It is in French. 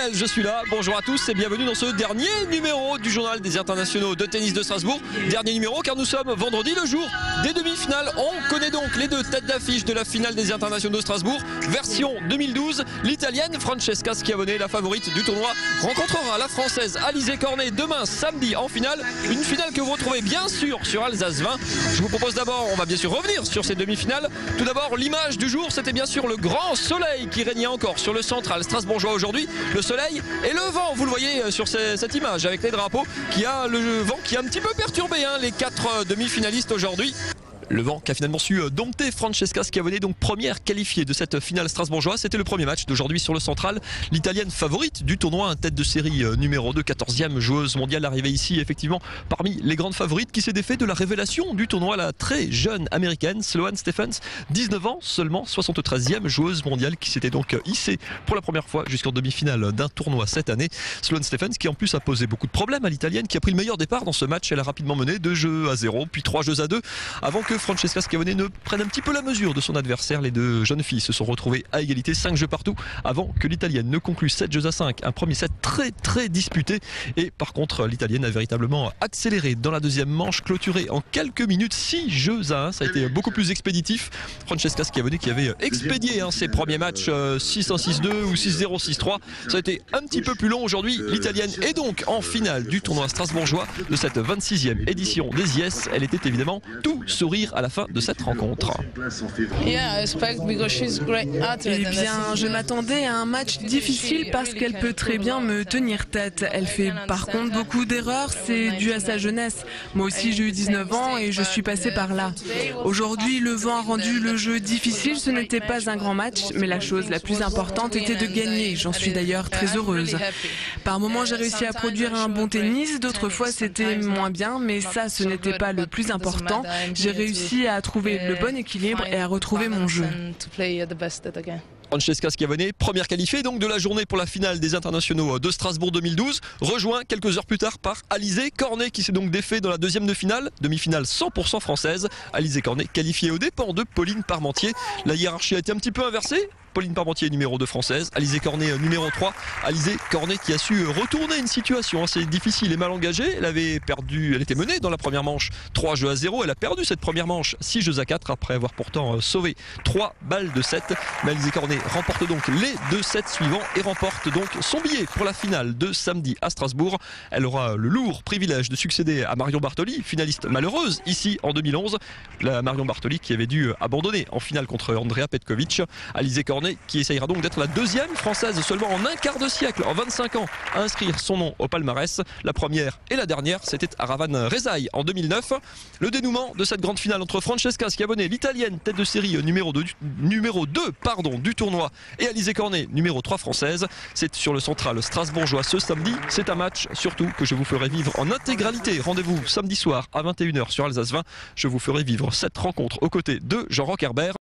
Lionel, je suis là. Bonjour à tous et bienvenue dans ce dernier numéro du journal des internationaux de tennis de Strasbourg. Dernier numéro car nous sommes vendredi, le jour des demi-finales. On connaît donc les deux têtes d'affiche de la finale des internationaux de Strasbourg. Version 2012, l'italienne Francesca Schiavone, la favorite du tournoi, rencontrera la française Alizé Cornet demain samedi en finale. Une finale que vous retrouvez bien sûr sur Alsace 20. Je vous propose d'abord, on va bien sûr revenir sur ces demi-finales. Tout d'abord, l'image du jour, c'était bien sûr le grand soleil qui régnait encore sur le central strasbourgeois aujourd'hui. Le soleil et le vent, vous le voyez sur cette image avec les drapeaux, qui a le vent qui a un petit peu perturbé les 4 demi-finalistes aujourd'hui. Le vent qui a finalement su dompter Francesca Schiavone, donc première qualifiée de cette finale strasbourgeoise. C'était le premier match d'aujourd'hui sur le central. L'italienne favorite du tournoi, un tête de série numéro 2, 14e joueuse mondiale arrivée ici effectivement parmi les grandes favorites, qui s'est défait de la révélation du tournoi, la très jeune américaine Sloane Stephens, 19 ans seulement, 73e joueuse mondiale, qui s'était donc hissée pour la première fois jusqu'en demi-finale d'un tournoi cette année. Sloane Stephens qui en plus a posé beaucoup de problèmes à l'italienne, qui a pris le meilleur départ dans ce match. Elle a rapidement mené 2-0, puis 3-2 avant que Francesca Schiavone ne prenne un petit peu la mesure de son adversaire. Les deux jeunes filles se sont retrouvées à égalité, 5 jeux partout, avant que l'italienne ne conclue 7-5. Un premier set très disputé. Et par contre, l'italienne a véritablement accéléré dans la deuxième manche, clôturé en quelques minutes 6-1. Ça a été beaucoup plus expéditif. Francesca Schiavone qui avait expédié ses premiers matchs 6-1, 6-2 ou 6-0, 6-3. Ça a été un petit peu plus long aujourd'hui. L'italienne est donc en finale du tournoi strasbourgeois de cette 26e édition des IS. Elle était évidemment tout sourire à la fin de cette rencontre. Eh bien, je m'attendais à un match difficile parce qu'elle peut très bien me tenir tête. Elle fait par contre beaucoup d'erreurs, c'est dû à sa jeunesse. Moi aussi j'ai eu 19 ans et je suis passé par là. Aujourd'hui, le vent a rendu le jeu difficile, ce n'était pas un grand match, mais la chose la plus importante était de gagner. J'en suis d'ailleurs très heureuse. Par moments, j'ai réussi à produire un bon tennis, d'autres fois c'était moins bien, mais ça, ce n'était pas le plus important. J'ai réussi à trouver le bon équilibre et à retrouver mon jeu. Francesca Schiavone, première qualifiée donc de la journée pour la finale des internationaux de Strasbourg 2012, rejoint quelques heures plus tard par Alizé Cornet qui s'est donc défait dans la deuxième demi-finale 100% française. Alizé Cornet qualifiée aux dépens de Pauline Parmentier. La hiérarchie a été un petit peu inversée. Pauline Parmentier numéro 2 française, Alizé Cornet numéro 3. Alizé Cornet qui a su retourner une situation assez difficile et mal engagée. Elle était menée dans la première manche 3-0. Elle a perdu cette première manche 6-4 après avoir pourtant sauvé 3 balles de 7. Mais Alizé Cornet remporte donc les 2 sets suivants et remporte donc son billet pour la finale de samedi à Strasbourg. Elle aura le lourd privilège de succéder à Marion Bartoli, finaliste malheureuse ici en 2011. La Marion Bartoli qui avait dû abandonner en finale contre Andrea Petkovic. Alizé Cornet qui essayera donc d'être la deuxième française seulement en un quart de siècle, en 25 ans, à inscrire son nom au palmarès. La première et la dernière, c'était Aravan Rezaï en 2009. Le dénouement de cette grande finale entre Francesca Schiavone, l'italienne tête de série numéro 2 du tournoi, et Alizé Cornet, numéro 3 française. C'est sur le central strasbourgeois ce samedi. C'est un match surtout que je vous ferai vivre en intégralité. Rendez-vous samedi soir à 21 h sur Alsace 20. Je vous ferai vivre cette rencontre aux côtés de Jean-Roch Herbert.